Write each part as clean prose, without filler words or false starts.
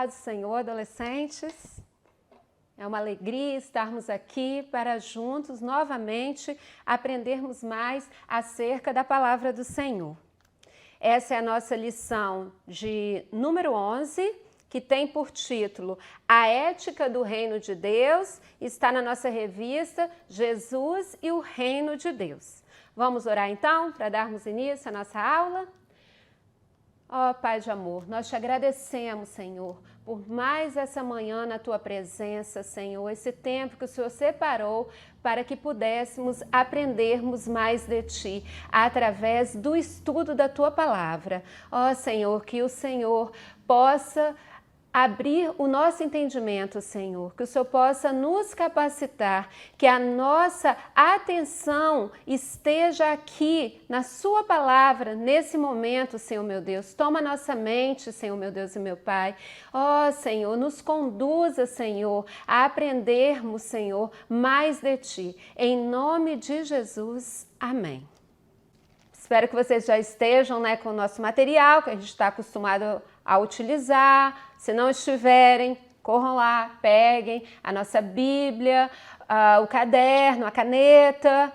paz do Senhor, adolescentes. É uma alegria estarmos aqui para juntos, novamente, aprendermos mais acerca da palavra do Senhor. Essa é a nossa lição de número 11, que tem por título A Ética do Reino de Deus, está na nossa revista Jesus e o Reino de Deus. Vamos orar então, para darmos início à nossa aula? Ó Pai de amor, nós te agradecemos, Senhor, por mais essa manhã na Tua presença, Senhor, esse tempo que o Senhor separou para que pudéssemos aprendermos mais de Ti, através do estudo da Tua palavra. Ó Senhor, que o Senhor possa abrir o nosso entendimento, Senhor, que o Senhor possa nos capacitar, que a nossa atenção esteja aqui na Sua palavra, nesse momento, Senhor meu Deus. Toma nossa mente, Senhor meu Deus e meu Pai. Ó Senhor, nos conduza, Senhor, a aprendermos, Senhor, mais de Ti. Em nome de Jesus, amém. Espero que vocês já estejam, com o nosso material, que a gente está acostumado a utilizar. Se não estiverem, corram lá, peguem a nossa Bíblia, o caderno, a caneta,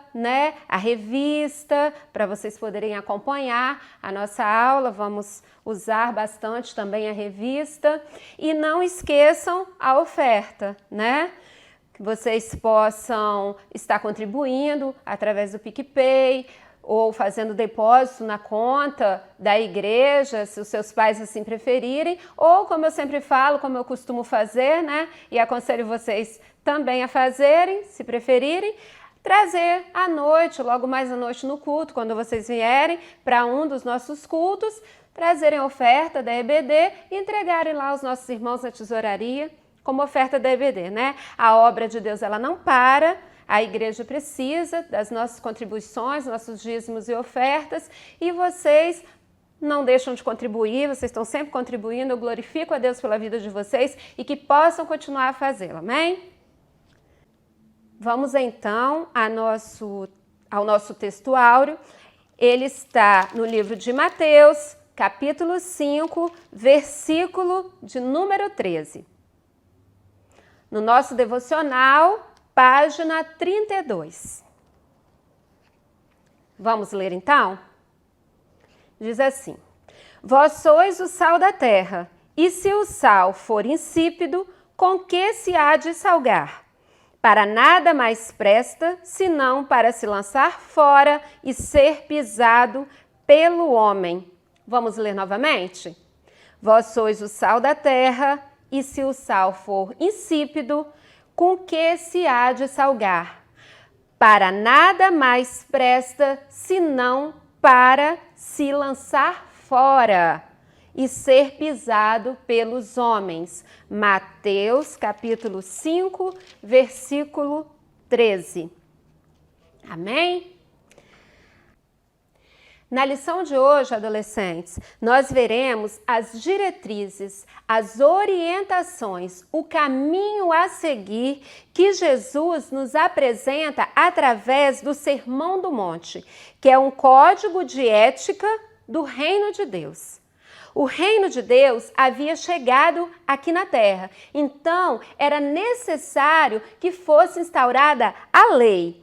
a revista, para vocês poderem acompanhar a nossa aula. Vamos usar bastante também a revista. E não esqueçam a oferta, que vocês possam estar contribuindo através do PicPay, ou fazendo depósito na conta da igreja, se os seus pais assim preferirem, ou como eu sempre falo, como eu costumo fazer, e aconselho vocês também a fazerem, se preferirem, trazer à noite, logo mais à noite no culto, quando vocês vierem para um dos nossos cultos, trazerem oferta da EBD e entregarem lá aos nossos irmãos na tesouraria como oferta da EBD, A obra de Deus, ela não para. A igreja precisa das nossas contribuições, nossos dízimos e ofertas, e vocês não deixam de contribuir, vocês estão sempre contribuindo. Eu glorifico a Deus pela vida de vocês e que possam continuar a fazê-lo, amém? Vamos então ao nosso texto áureo. Ele está no livro de Mateus, capítulo 5, versículo de número 13. No nosso devocional, página 32. Vamos ler então? Diz assim: Vós sois o sal da terra, e se o sal for insípido, com que se há de salgar? Para nada mais presta, senão para se lançar fora e ser pisado pelo homem. Vamos ler novamente? Vós sois o sal da terra, e se o sal for insípido, com que se há de salgar? Para nada mais presta, senão para se lançar fora e ser pisado pelos homens. Mateus, capítulo 5, versículo 13. Amém? Na lição de hoje, adolescentes, nós veremos as diretrizes, as orientações, o caminho a seguir que Jesus nos apresenta através do Sermão do Monte, que é um código de ética do Reino de Deus. O Reino de Deus havia chegado aqui na Terra, então era necessário que fosse instaurada a lei.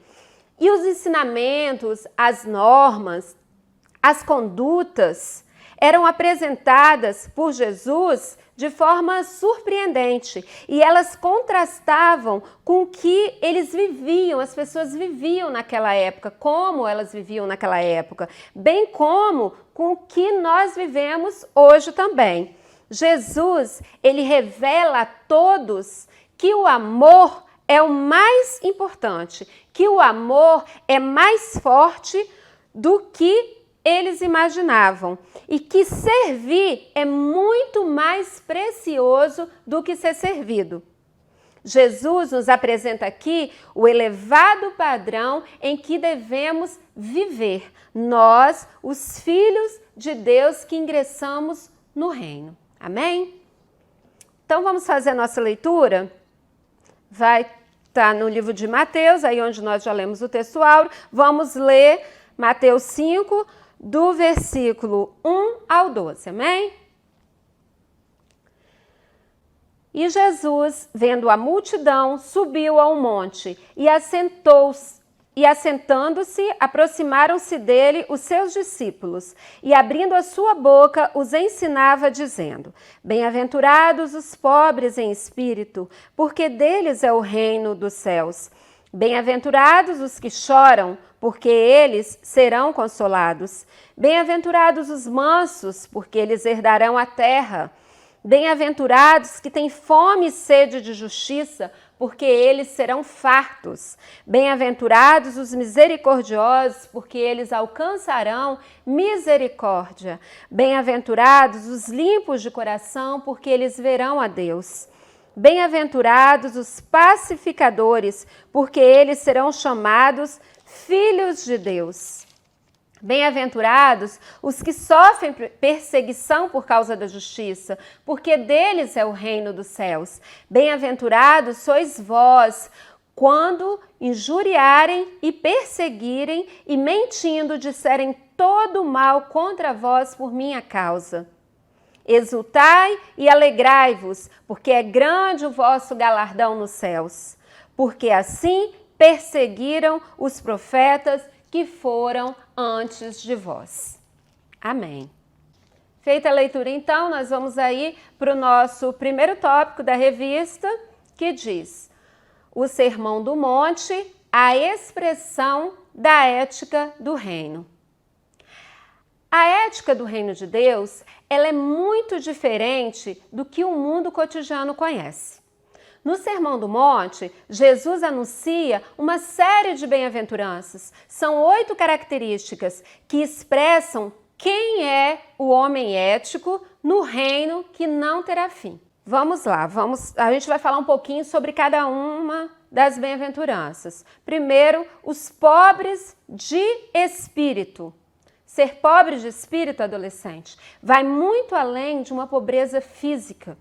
E os ensinamentos, as normas, as condutas eram apresentadas por Jesus de forma surpreendente e elas contrastavam com o que eles viviam, as pessoas viviam naquela época, como elas viviam naquela época, bem como com o que nós vivemos hoje também. Jesus, ele revela a todos que o amor é o mais importante, que o amor é mais forte do que eles imaginavam e que servir é muito mais precioso do que ser servido. Jesus nos apresenta aqui o elevado padrão em que devemos viver, nós, os filhos de Deus que ingressamos no reino. Amém? Então vamos fazer a nossa leitura? Vai estar no livro de Mateus, aí onde nós já lemos o texto áureo. Vamos ler Mateus 5, do versículo 1 ao 12, amém? E Jesus, vendo a multidão, subiu ao monte e assentou-se. E assentando-se, aproximaram-se dele os seus discípulos, e abrindo a sua boca, os ensinava, dizendo: Bem-aventurados os pobres em espírito, porque deles é o reino dos céus. Bem-aventurados os que choram, porque eles serão consolados. Bem-aventurados os mansos, porque eles herdarão a terra. Bem-aventurados que têm fome e sede de justiça, porque eles serão fartos. Bem-aventurados os misericordiosos, porque eles alcançarão misericórdia. Bem-aventurados os limpos de coração, porque eles verão a Deus. Bem-aventurados os pacificadores, porque eles serão chamados filhos de Deus. Bem-aventurados os que sofrem perseguição por causa da justiça, porque deles é o reino dos céus. Bem-aventurados sois vós, quando injuriarem e perseguirem e mentindo disserem todo mal contra vós por minha causa. Exultai e alegrai-vos, porque é grande o vosso galardão nos céus. Porque assim perseguiram os profetas que foram antes de vós. Amém. Feita a leitura, então, nós vamos aí para o nosso primeiro tópico da revista, que diz: o Sermão do Monte, a expressão da ética do reino. A ética do reino de Deus, ela é muito diferente do que o mundo cotidiano conhece. No Sermão do Monte, Jesus anuncia uma série de bem-aventuranças. São 8 características que expressam quem é o homem ético no reino que não terá fim. Vamos lá, a gente vai falar um pouquinho sobre cada uma das bem-aventuranças. Primeiro, os pobres de espírito. Ser pobre de espírito, adolescente, vai muito além de uma pobreza física.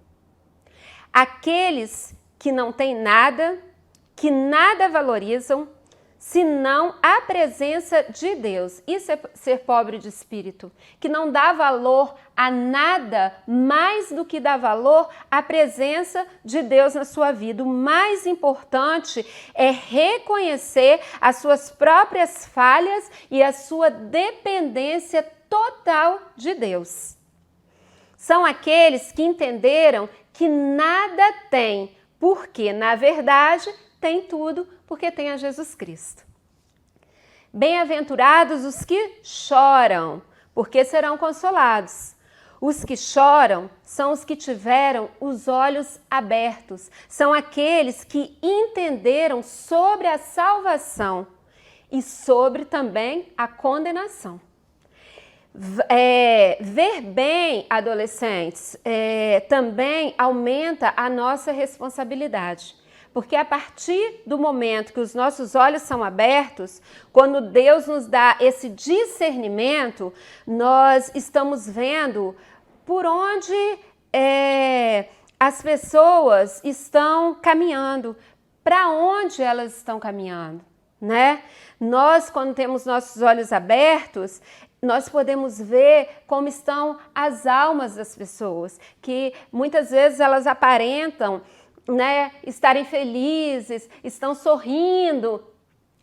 Aqueles que não têm nada, que nada valorizam, senão a presença de Deus. Isso é ser pobre de espírito, que não dá valor a nada mais do que dá valor à presença de Deus na sua vida. O mais importante é reconhecer as suas próprias falhas e a sua dependência total de Deus. São aqueles que entenderam que nada tem, porque, na verdade, tem tudo, porque tem a Jesus Cristo. Bem-aventurados os que choram, porque serão consolados. Os que choram são os que tiveram os olhos abertos, são aqueles que entenderam sobre a salvação e sobre também a condenação. Ver bem, adolescentes, também aumenta a nossa responsabilidade. Porque a partir do momento que os nossos olhos são abertos, quando Deus nos dá esse discernimento, nós estamos vendo por onde as pessoas estão caminhando, para onde elas estão caminhando, né? Nós, quando temos nossos olhos abertos, nós podemos ver como estão as almas das pessoas, que muitas vezes elas aparentam, né, estarem felizes, estão sorrindo,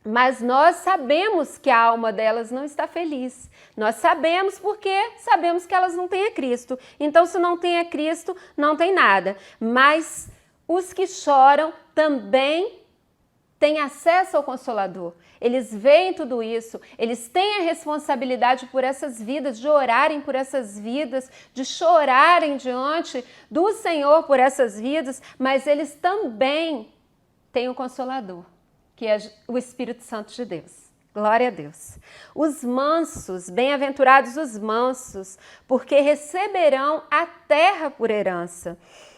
mas nós sabemos que a alma delas não está feliz. Nós sabemos porque sabemos que elas não têm a Cristo. Então, se não tem a Cristo, não tem nada. Mas os que choram também têm acesso ao Consolador. Eles veem tudo isso, eles têm a responsabilidade por essas vidas, de orarem por essas vidas, de chorarem diante do Senhor por essas vidas, mas eles também têm o Consolador, que é o Espírito Santo de Deus. Glória a Deus. Os mansos, bem-aventurados os mansos, porque receberão a terra por herança.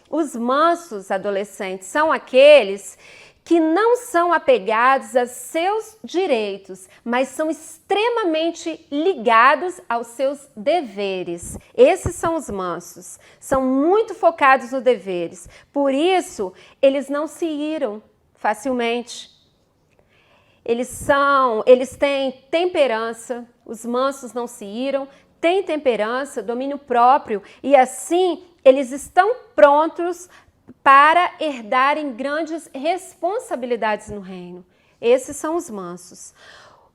Os mansos, adolescentes, são aqueles que não são apegados a seus direitos, mas são extremamente ligados aos seus deveres. Esses são os mansos, são muito focados nos deveres. Por isso, eles não se iram facilmente. Eles têm temperança, os mansos não se iram, têm temperança, domínio próprio, e assim eles estão prontos para herdarem grandes responsabilidades no reino. Esses são os mansos.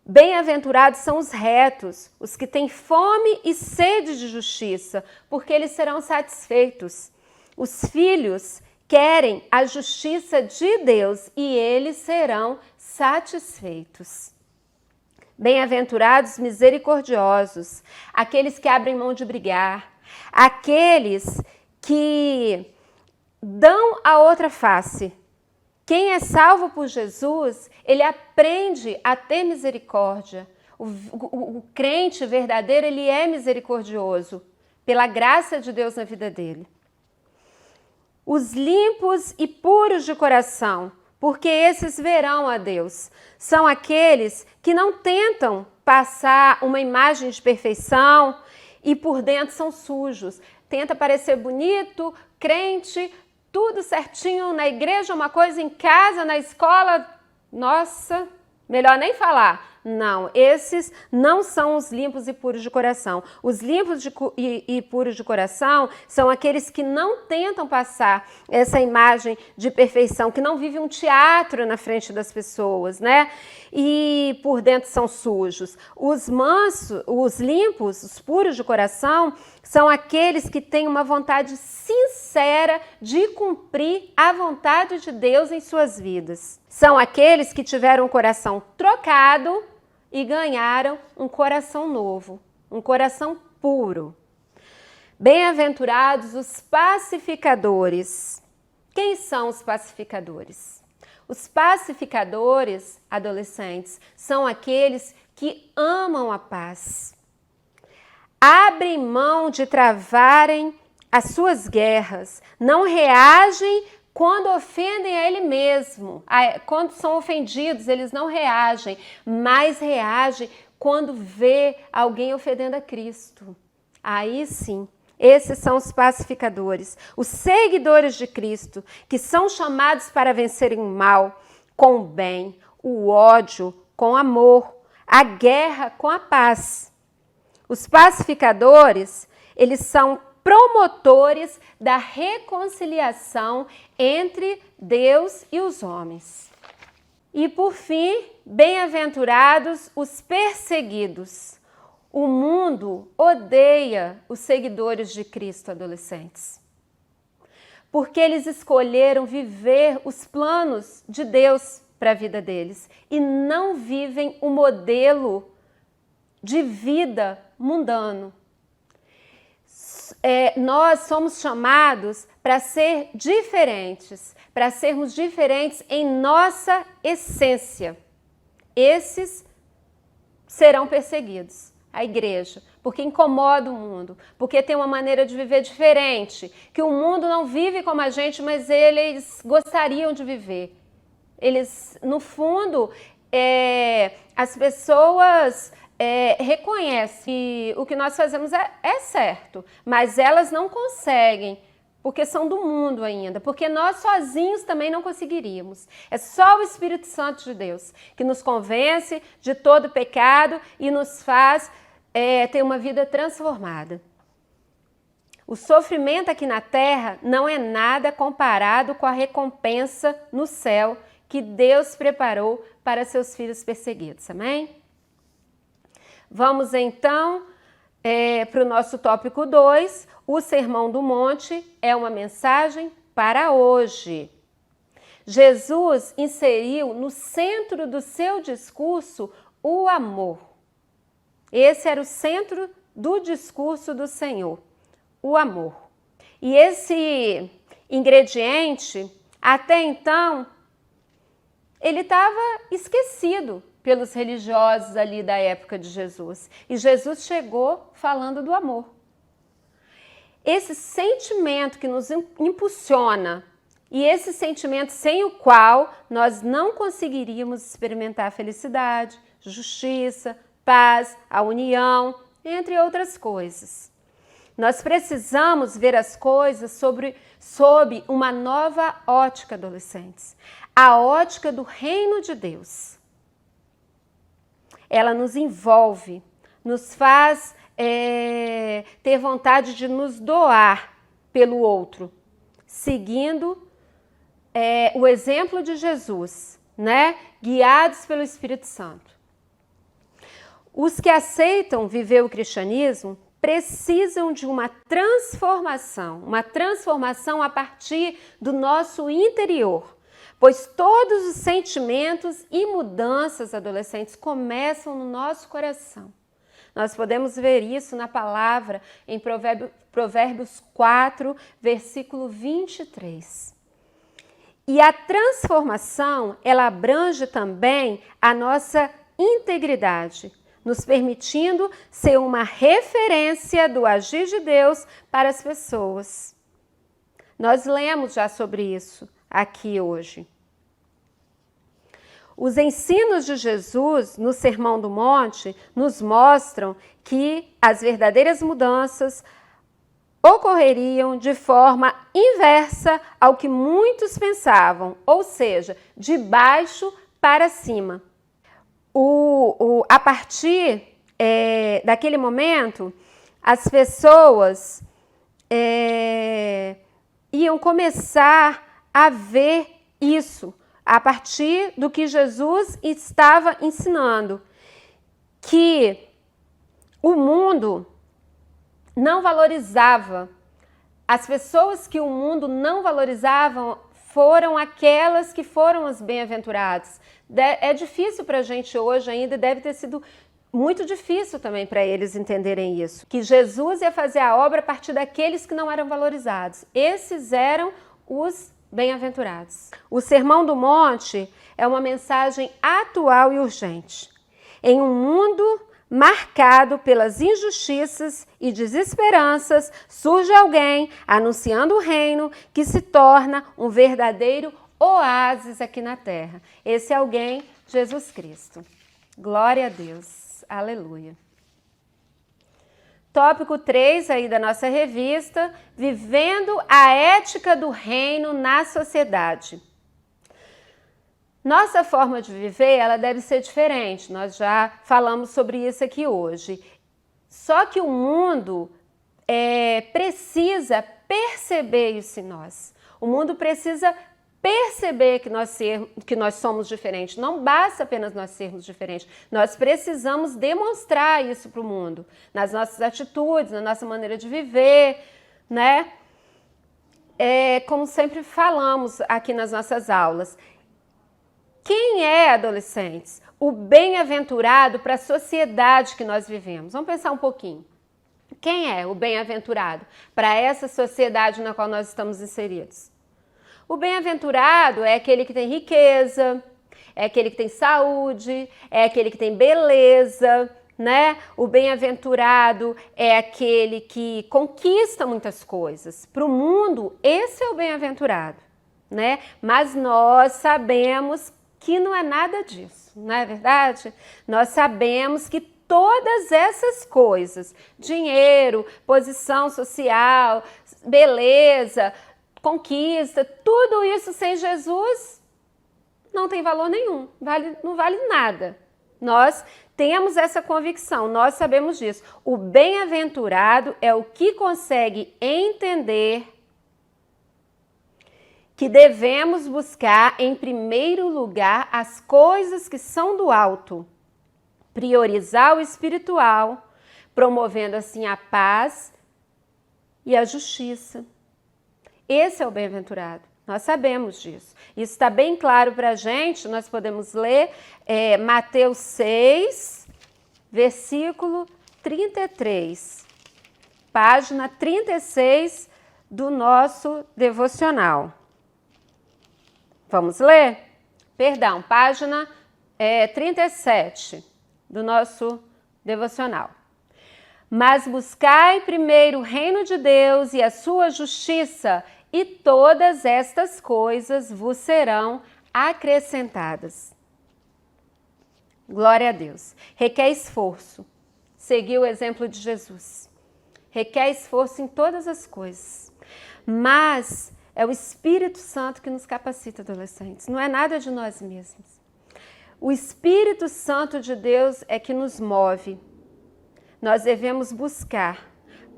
Bem-aventurados são os retos, os que têm fome e sede de justiça, porque eles serão satisfeitos. Os filhos querem a justiça de Deus e eles serão satisfeitos. Bem-aventurados misericordiosos, aqueles que abrem mão de brigar, aqueles que dão a outra face. Quem é salvo por Jesus, ele aprende a ter misericórdia. O crente verdadeiro, ele é misericordioso, pela graça de Deus na vida dele. Os limpos e puros de coração, porque esses verão a Deus. São aqueles que não tentam passar uma imagem de perfeição e por dentro são sujos. Tenta parecer bonito, crente, tudo certinho, na igreja uma coisa, em casa, na escola, nossa, melhor nem falar. Não, esses não são os limpos e puros de coração. Os limpos e puros de coração são aqueles que não tentam passar essa imagem de perfeição, que não vivem um teatro na frente das pessoas, né? E por dentro são sujos. Os mansos, os limpos, os puros de coração, são aqueles que têm uma vontade sincera de cumprir a vontade de Deus em suas vidas. São aqueles que tiveram o coração trocado e ganharam um coração novo, um coração puro. Bem-aventurados os pacificadores. Quem são os pacificadores? Os pacificadores, adolescentes, são aqueles que amam a paz. Abrem mão de travarem as suas guerras, não reagem quando ofendem a ele mesmo. Quando são ofendidos, eles não reagem, mas reagem quando vê alguém ofendendo a Cristo. Aí sim, esses são os pacificadores, os seguidores de Cristo, que são chamados para vencerem o mal com o bem, o ódio com amor, a guerra com a paz. Os pacificadores, eles são promotores da reconciliação entre Deus e os homens. E por fim, bem-aventurados os perseguidos. O mundo odeia os seguidores de Cristo, adolescentes, porque eles escolheram viver os planos de Deus para a vida deles e não vivem o modelo de vida mundano. Nós somos chamados para ser diferentes, para sermos diferentes em nossa essência. Esses serão perseguidos, a igreja, porque incomoda o mundo, porque tem uma maneira de viver diferente, que o mundo não vive como a gente, mas eles gostariam de viver. Eles, no fundo, as pessoas reconhecem que o que nós fazemos é certo, mas elas não conseguem, porque são do mundo ainda, porque nós sozinhos também não conseguiríamos. É só o Espírito Santo de Deus que nos convence de todo pecado e nos faz ter uma vida transformada. O sofrimento aqui na terra não é nada comparado com a recompensa no céu que Deus preparou para seus filhos perseguidos. Amém? Vamos então para o nosso tópico 2. O Sermão do Monte é uma mensagem para hoje. Jesus inseriu no centro do seu discurso o amor. Esse era o centro do discurso do Senhor, o amor. E esse ingrediente, até então, ele estava esquecido pelos religiosos ali da época de Jesus. E Jesus chegou falando do amor. Esse sentimento que nos impulsiona, e esse sentimento sem o qual nós não conseguiríamos experimentar a felicidade, justiça, paz, a união, entre outras coisas. Nós precisamos ver as coisas sob uma nova ótica, adolescentes. A ótica do reino de Deus. Ela nos envolve, nos faz ter vontade de nos doar pelo outro, seguindo o exemplo de Jesus, né? Guiados pelo Espírito Santo. Os que aceitam viver o cristianismo precisam de uma transformação a partir do nosso interior, pois todos os sentimentos e mudanças adolescentes começam no nosso coração. Nós podemos ver isso na palavra em Provérbios 4, versículo 23. E a transformação, ela abrange também a nossa integridade, nos permitindo ser uma referência do agir de Deus para as pessoas. Nós lemos já sobre isso aqui hoje. Os ensinos de Jesus no Sermão do Monte nos mostram que as verdadeiras mudanças ocorreriam de forma inversa ao que muitos pensavam, ou seja, de baixo para cima. A partir daquele momento, as pessoas iam começar a ver isso, a partir do que Jesus estava ensinando, que o mundo não valorizava. As pessoas que o mundo não valorizava foram aquelas que foram as bem-aventuradas. É difícil para a gente hoje ainda, deve ter sido muito difícil também para eles entenderem isso, que Jesus ia fazer a obra a partir daqueles que não eram valorizados. Esses eram os bem-aventurados. O Sermão do Monte é uma mensagem atual e urgente. Em um mundo marcado pelas injustiças e desesperanças, surge alguém anunciando o reino que se torna um verdadeiro oásis aqui na terra. Esse alguém, Jesus Cristo. Glória a Deus. Aleluia. Tópico 3 aí da nossa revista, vivendo a ética do reino na sociedade. Nossa forma de viver, ela deve ser diferente, nós já falamos sobre isso aqui hoje. Só que o mundo precisa perceber isso em nós. O mundo precisa perceber que nós somos diferentes. Não basta apenas nós sermos diferentes. Nós precisamos demonstrar isso para o mundo, nas nossas atitudes, na nossa maneira de viver, né? Como sempre falamos aqui nas nossas aulas. Quem é adolescentes? O bem-aventurado para a sociedade que nós vivemos. Vamos pensar um pouquinho. Quem é o bem-aventurado para essa sociedade na qual nós estamos inseridos? O bem-aventurado é aquele que tem riqueza, é aquele que tem saúde, é aquele que tem beleza, né? O bem-aventurado é aquele que conquista muitas coisas. Para o mundo, esse é o bem-aventurado, né? Mas nós sabemos que não é nada disso, não é verdade? Nós sabemos que todas essas coisas, dinheiro, posição social, beleza, conquista, tudo isso sem Jesus não tem valor nenhum, não vale nada. Nós temos essa convicção, nós sabemos disso. O bem-aventurado é o que consegue entender que devemos buscar em primeiro lugar as coisas que são do alto, priorizar o espiritual, promovendo assim a paz e a justiça. Esse é o bem-aventurado, nós sabemos disso. Isso está bem claro para a gente, nós podemos ler Mateus 6, versículo 33, página 36 do nosso devocional. Vamos ler? Perdão, página 37 do nosso devocional. Mas buscai primeiro o reino de Deus e a sua justiça, e todas estas coisas vos serão acrescentadas. Glória a Deus. Requer esforço. Seguir o exemplo de Jesus. Requer esforço em todas as coisas. Mas é o Espírito Santo que nos capacita, adolescentes. Não é nada de nós mesmos. O Espírito Santo de Deus é que nos move. Nós devemos buscar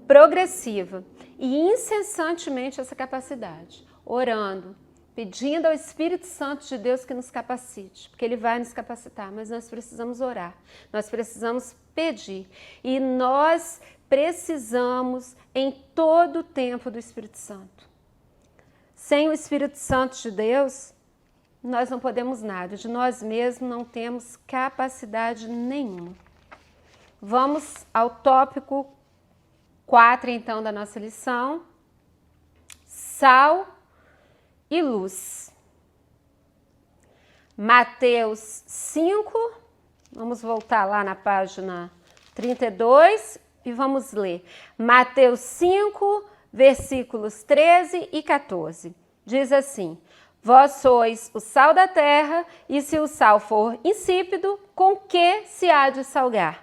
progressiva e incessantemente essa capacidade, orando, pedindo ao Espírito Santo de Deus que nos capacite, porque Ele vai nos capacitar, mas nós precisamos orar, nós precisamos pedir e nós precisamos em todo o tempo do Espírito Santo. Sem o Espírito Santo de Deus, nós não podemos nada, de nós mesmos não temos capacidade nenhuma. Vamos ao tópico 4, então, da nossa lição. Sal e luz. Mateus 5, vamos voltar lá na página 32 e vamos ler. Mateus 5, versículos 13 e 14. Diz assim: Vós sois o sal da terra, e se o sal for insípido, com que se há de salgar?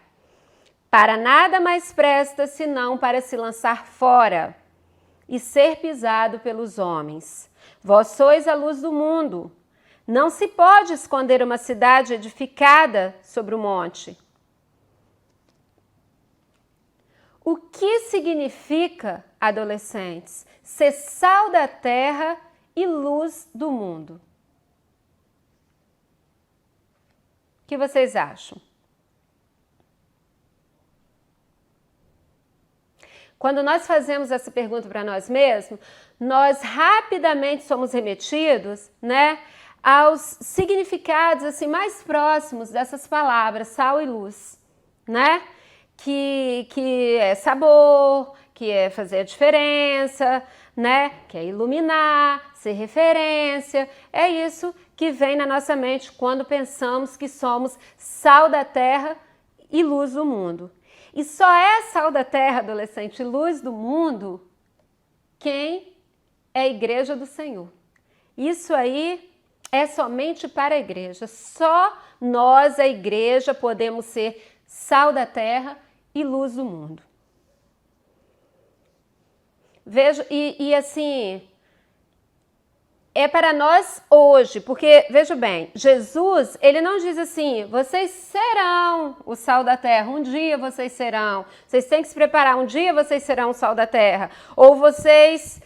Para nada mais presta, senão para se lançar fora e ser pisado pelos homens. Vós sois a luz do mundo. Não se pode esconder uma cidade edificada sobre o monte. O que significa, adolescentes, ser sal da terra e luz do mundo? O que vocês acham? Quando nós fazemos essa pergunta para nós mesmos, nós rapidamente somos remetidos, né, aos significados assim mais próximos dessas palavras, sal e luz, né? Que é sabor, que é fazer a diferença, né? Que é iluminar, ser referência. É isso que vem na nossa mente quando pensamos que somos sal da terra e luz do mundo. E só é sal da terra, adolescente, luz do mundo, quem é a igreja do Senhor. Isso aí é somente para a igreja. Só nós, a igreja, podemos ser sal da terra e luz do mundo. Veja, e assim, é para nós hoje, porque, veja bem, Jesus, ele não diz assim, vocês serão o sal da terra, um dia vocês serão, vocês têm que se preparar, um dia vocês serão o sal da terra, ou vocês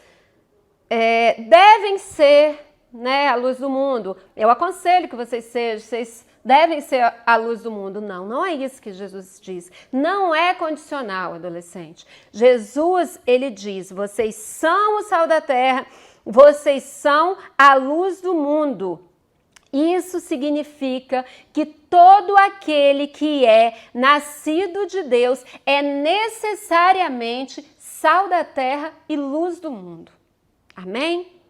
devem ser, né, a luz do mundo. Eu aconselho que vocês sejam, vocês devem ser a luz do mundo. Não, não é isso que Jesus diz. Não é condicional, adolescente. Jesus, ele diz, vocês são o sal da terra, vocês são a luz do mundo. Isso significa que todo aquele que é nascido de Deus é necessariamente sal da terra e luz do mundo. Amém?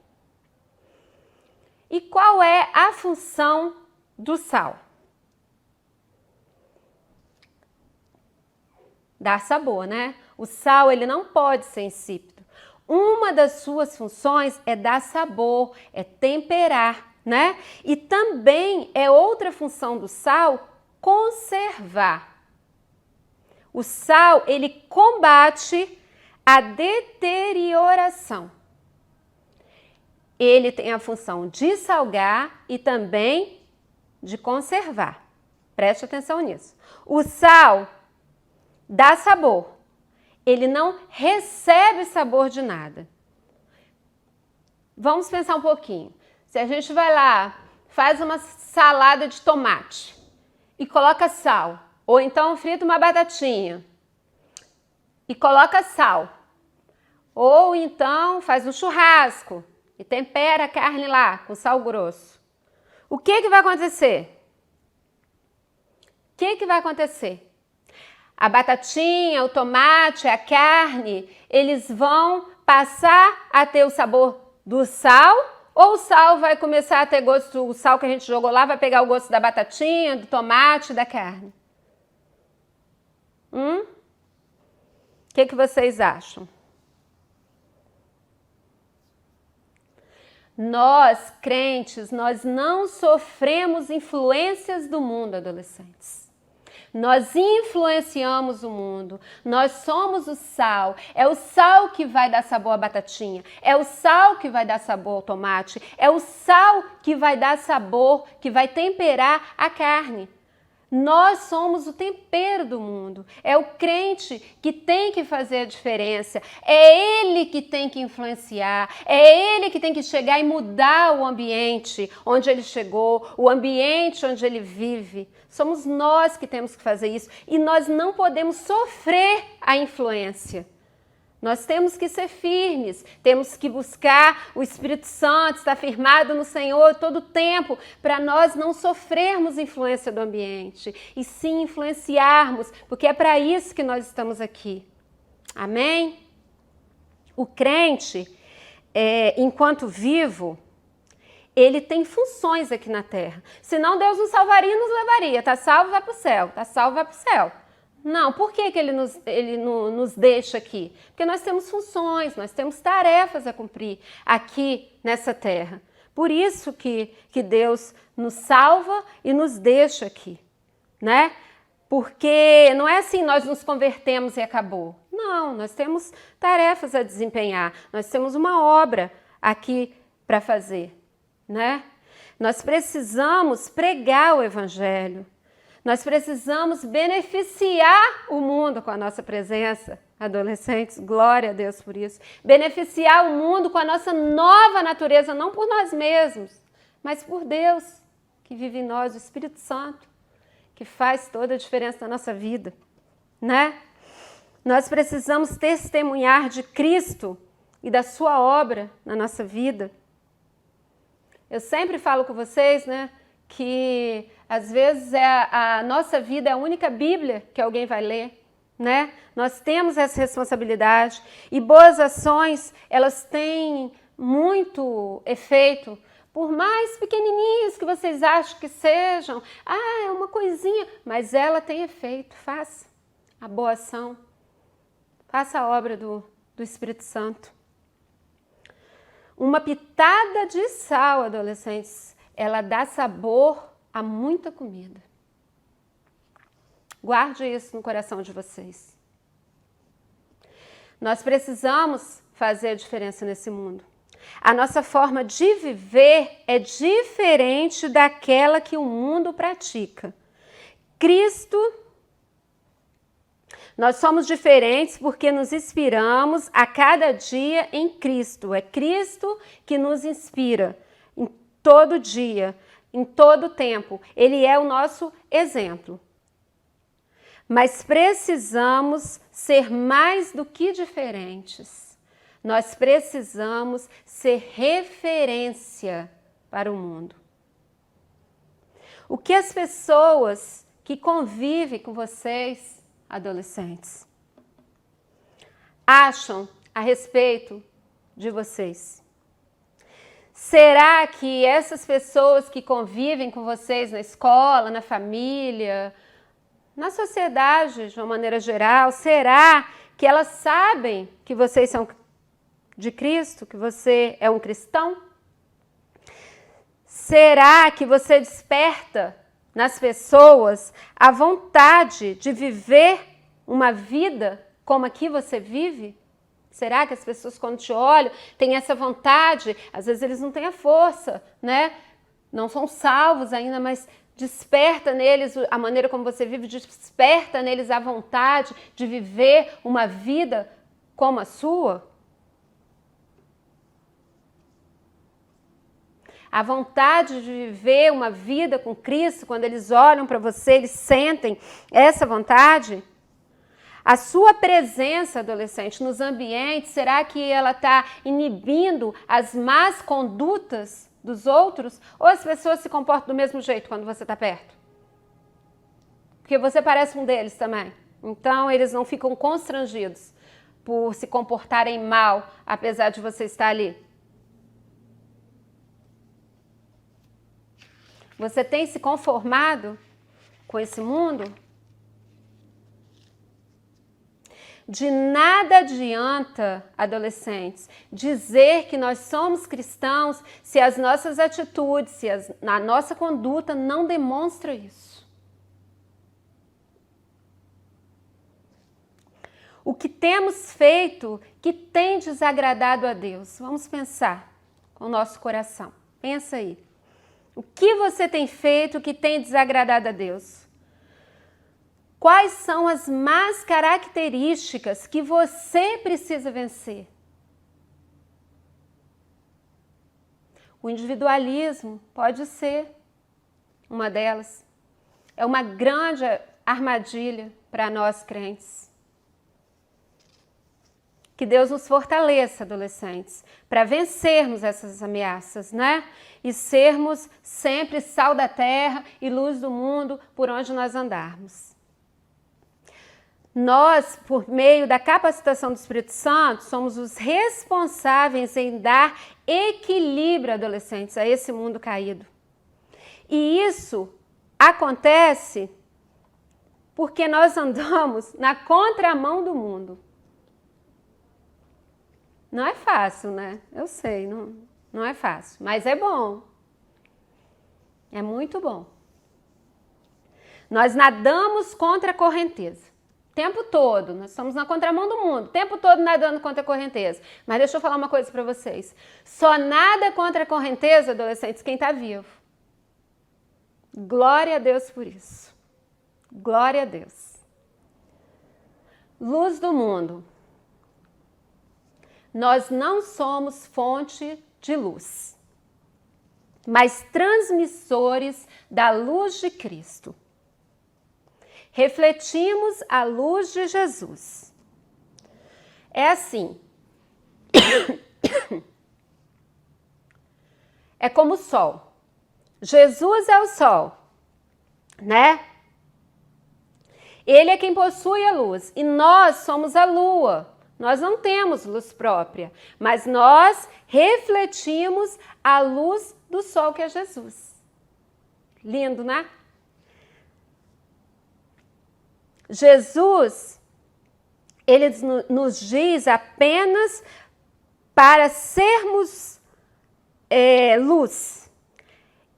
E qual é a função do sal? Dar sabor, né? O sal, ele não pode ser insípido. Uma das suas funções é dar sabor, é temperar, né? E também é outra função do sal, conservar. O sal, ele combate a deterioração. Ele tem a função de salgar e também de conservar. Preste atenção nisso. O sal dá sabor. Ele não recebe sabor de nada. Vamos pensar um pouquinho. Se a gente vai lá, faz uma salada de tomate e coloca sal, ou então frita uma batatinha e coloca sal, ou então faz um churrasco e tempera a carne lá com sal grosso. O que vai acontecer? O que vai acontecer? A batatinha, o tomate, a carne, eles vão passar a ter o sabor do sal, ou o sal vai começar a ter gosto, o sal que a gente jogou lá vai pegar o gosto da batatinha, do tomate, da carne? O que vocês acham? Nós, crentes, nós não sofremos influências do mundo, adolescentes. Nós influenciamos o mundo, nós somos o sal, é o sal que vai dar sabor à batatinha, é o sal que vai dar sabor ao tomate, é o sal que vai dar sabor, que vai temperar a carne. Nós somos o tempero do mundo. É o crente que tem que fazer a diferença. É ele que tem que influenciar. É ele que tem que chegar e mudar o ambiente onde ele chegou, o ambiente onde ele vive. Somos nós que temos que fazer isso. E nós não podemos sofrer a influência. Nós temos que ser firmes, temos que buscar o Espírito Santo, estar firmado no Senhor todo o tempo, para nós não sofrermos influência do ambiente, e sim influenciarmos, porque é para isso que nós estamos aqui. Amém? O crente, enquanto vivo, ele tem funções aqui na terra. Senão Deus nos salvaria e nos levaria. Tá salvo, vai para o céu. Tá salvo, vai para o céu. Não, por que ele nos deixa aqui? Porque nós temos funções, nós temos tarefas a cumprir aqui nessa terra. Por isso que Deus nos salva e nos deixa aqui, né? Porque não é assim, nós nos convertemos e acabou. Não, nós temos tarefas a desempenhar, nós temos uma obra aqui para fazer, né? Nós precisamos pregar o Evangelho. Nós precisamos beneficiar o mundo com a nossa presença. Adolescentes, glória a Deus por isso. Beneficiar o mundo com a nossa nova natureza, não por nós mesmos, mas por Deus, que vive em nós, o Espírito Santo, que faz toda a diferença na nossa vida, né? Nós precisamos testemunhar de Cristo e da sua obra na nossa vida. Eu sempre falo com vocês, né, que às vezes a nossa vida é a única Bíblia que alguém vai ler, né? Nós temos essa responsabilidade e boas ações, elas têm muito efeito, por mais pequenininhos que vocês acham que sejam. É uma coisinha, mas ela tem efeito. Faça a boa ação, faça a obra do Espírito Santo. Uma pitada de sal, adolescentes, ela dá sabor a muita comida. Guarde isso no coração de vocês. Nós precisamos fazer a diferença nesse mundo. A nossa forma de viver é diferente daquela que o mundo pratica. Nós somos diferentes porque nos inspiramos a cada dia em Cristo. É Cristo que nos inspira em todo dia, em todo tempo. Ele é o nosso exemplo. Mas precisamos ser mais do que diferentes. Nós precisamos ser referência para o mundo. O que as pessoas que convivem com vocês, adolescentes, acham a respeito de vocês? Será que essas pessoas que convivem com vocês na escola, na família, na sociedade de uma maneira geral, será que elas sabem que vocês são de Cristo, que você é um cristão? Será que você desperta nas pessoas a vontade de viver uma vida como aqui você vive? Será que as pessoas, quando te olham, têm essa vontade? Às vezes eles não têm a força, né? Não são salvos ainda, mas desperta neles a maneira como você vive, desperta neles a vontade de viver uma vida como a sua? A vontade de viver uma vida com Cristo, quando eles olham para você, eles sentem essa vontade? A sua presença, adolescente, nos ambientes, será que ela está inibindo as más condutas dos outros? Ou as pessoas se comportam do mesmo jeito quando você está perto? Porque você parece um deles também. Então, eles não ficam constrangidos por se comportarem mal, apesar de você estar ali. Você tem se conformado com esse mundo? De nada adianta, adolescentes, dizer que nós somos cristãos se as nossas atitudes, se a nossa conduta não demonstra isso. O que temos feito que tem desagradado a Deus? Vamos pensar com o nosso coração. Pensa aí. O que você tem feito que tem desagradado a Deus? Quais são as más características que você precisa vencer? O individualismo pode ser uma delas. É uma grande armadilha para nós crentes. Que Deus nos fortaleça, adolescentes, para vencermos essas ameaças, né? E sermos sempre sal da terra e luz do mundo por onde nós andarmos. Nós, por meio da capacitação do Espírito Santo, somos os responsáveis em dar equilíbrio, adolescentes, a esse mundo caído. E isso acontece porque nós andamos na contramão do mundo. Não é fácil, né? Eu sei, não é fácil, mas é bom. É muito bom. Nós nadamos contra a correnteza. O tempo todo, nós estamos na contramão do mundo, o tempo todo nadando contra a correnteza. Mas deixa eu falar uma coisa para vocês. Só nada contra a correnteza, adolescentes, quem está vivo. Glória a Deus por isso. Glória a Deus. Luz do mundo. Nós não somos fonte de luz, mas transmissores da luz de Cristo. Refletimos a luz de Jesus. É assim. É como o sol. Jesus é o sol, né? Ele é quem possui a luz e nós somos a lua. Nós não temos luz própria, mas nós refletimos a luz do sol que é Jesus. Lindo, né? Jesus, ele nos diz apenas para sermos luz.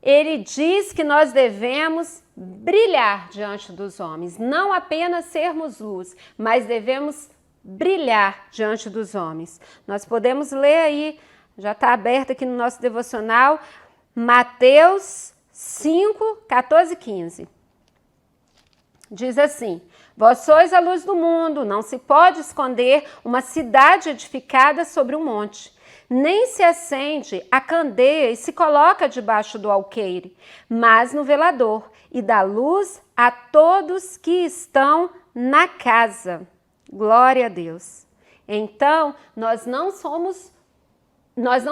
Ele diz que nós devemos brilhar diante dos homens, não apenas sermos luz, mas devemos brilhar diante dos homens. Nós podemos ler aí, já está aberto aqui no nosso devocional, Mateus 5, 14 e 15. Diz assim: vós sois a luz do mundo, não se pode esconder uma cidade edificada sobre um monte. Nem se acende a candeia e se coloca debaixo do alqueire, mas no velador, e dá luz a todos que estão na casa. Glória a Deus. Então, nós não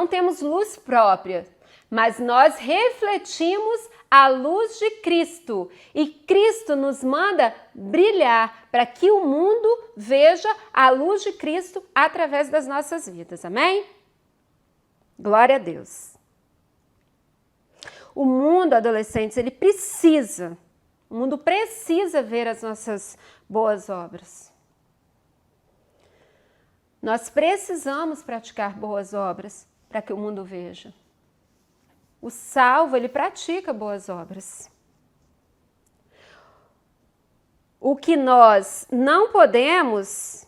temos luz própria, mas nós refletimos a luz de Cristo. E Cristo nos manda brilhar para que o mundo veja a luz de Cristo através das nossas vidas. Amém? Glória a Deus. O mundo, adolescentes, o mundo precisa ver as nossas boas obras. Nós precisamos praticar boas obras para que o mundo veja. O salvo, ele pratica boas obras. O que nós não podemos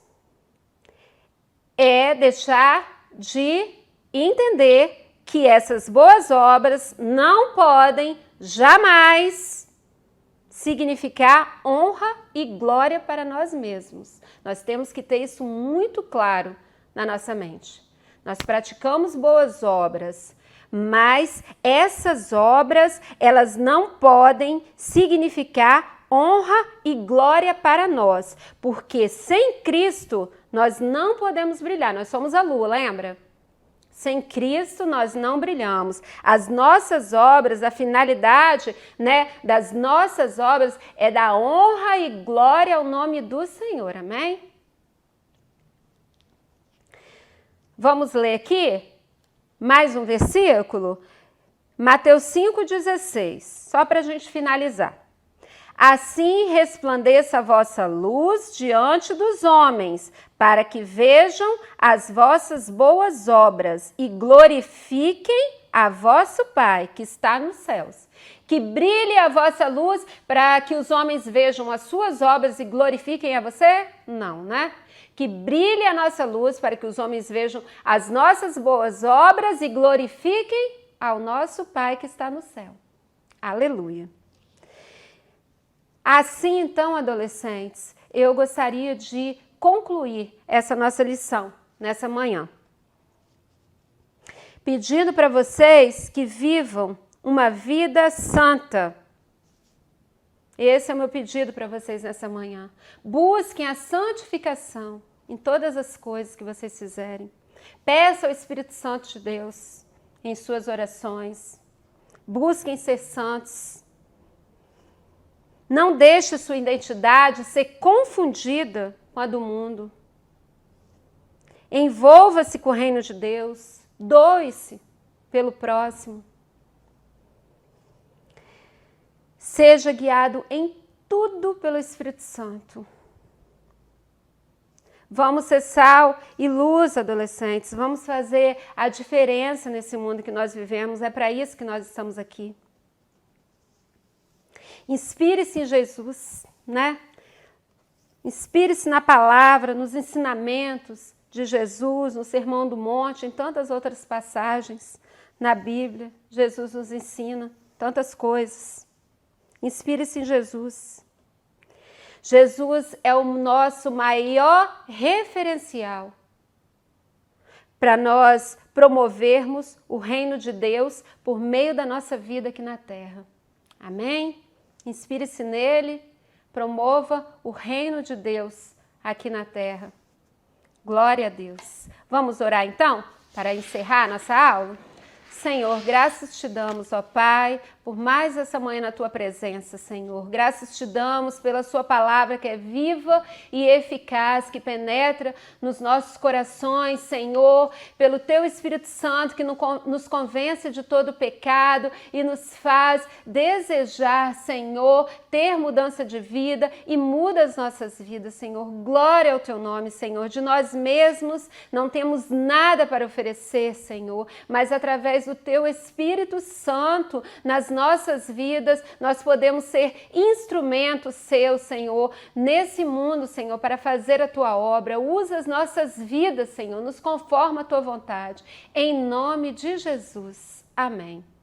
é deixar de entender que essas boas obras não podem jamais significar honra e glória para nós mesmos. Nós temos que ter isso muito claro na nossa mente. Nós praticamos boas obras, mas essas obras, elas não podem significar honra e glória para nós, porque sem Cristo nós não podemos brilhar. Nós somos a lua, lembra? Sem Cristo nós não brilhamos. As nossas obras, a finalidade, né, das nossas obras é dar honra e glória ao nome do Senhor. Amém? Vamos ler aqui mais um versículo? Mateus 5,16, só para a gente finalizar. Assim resplandeça a vossa luz diante dos homens, para que vejam as vossas boas obras e glorifiquem a vosso Pai que está nos céus. Que brilhe a vossa luz para que os homens vejam as suas obras e glorifiquem a você? Não, né? Que brilhe a nossa luz para que os homens vejam as nossas boas obras e glorifiquem ao nosso Pai que está no céu. Aleluia. Assim, então, adolescentes, eu gostaria de concluir essa nossa lição nessa manhã, pedindo para vocês que vivam uma vida santa. Esse é o meu pedido para vocês nessa manhã. Busquem a santificação em todas as coisas que vocês fizerem. Peça ao Espírito Santo de Deus em suas orações. Busquem ser santos. Não deixe sua identidade ser confundida com a do mundo. Envolva-se com o reino de Deus. Doe-se pelo próximo. Seja guiado em tudo pelo Espírito Santo. Vamos ser sal e luz, adolescentes. Vamos fazer a diferença nesse mundo que nós vivemos. É para isso que nós estamos aqui. Inspire-se em Jesus, né? Inspire-se na palavra, nos ensinamentos de Jesus, no Sermão do Monte, em tantas outras passagens na Bíblia. Jesus nos ensina tantas coisas. Inspire-se em Jesus. Jesus é o nosso maior referencial para nós promovermos o reino de Deus por meio da nossa vida aqui na terra. Amém? Inspire-se nele, promova o reino de Deus aqui na terra. Glória a Deus. Vamos orar então para encerrar nossa aula? Senhor, graças te damos, ó Pai, por mais essa manhã na Tua presença, Senhor. Graças te damos pela Sua palavra que é viva e eficaz, que penetra nos nossos corações, Senhor, pelo Teu Espírito Santo que nos convence de todo pecado e nos faz desejar, Senhor, ter mudança de vida e muda as nossas vidas, Senhor. Glória ao Teu nome, Senhor. De nós mesmos não temos nada para oferecer, Senhor, mas através do Teu Espírito Santo nas nossas vidas, nós podemos ser instrumentos Seus, Senhor, nesse mundo, Senhor, para fazer a Tua obra. Usa as nossas vidas, Senhor, nos conforma a Tua vontade. Em nome de Jesus. Amém.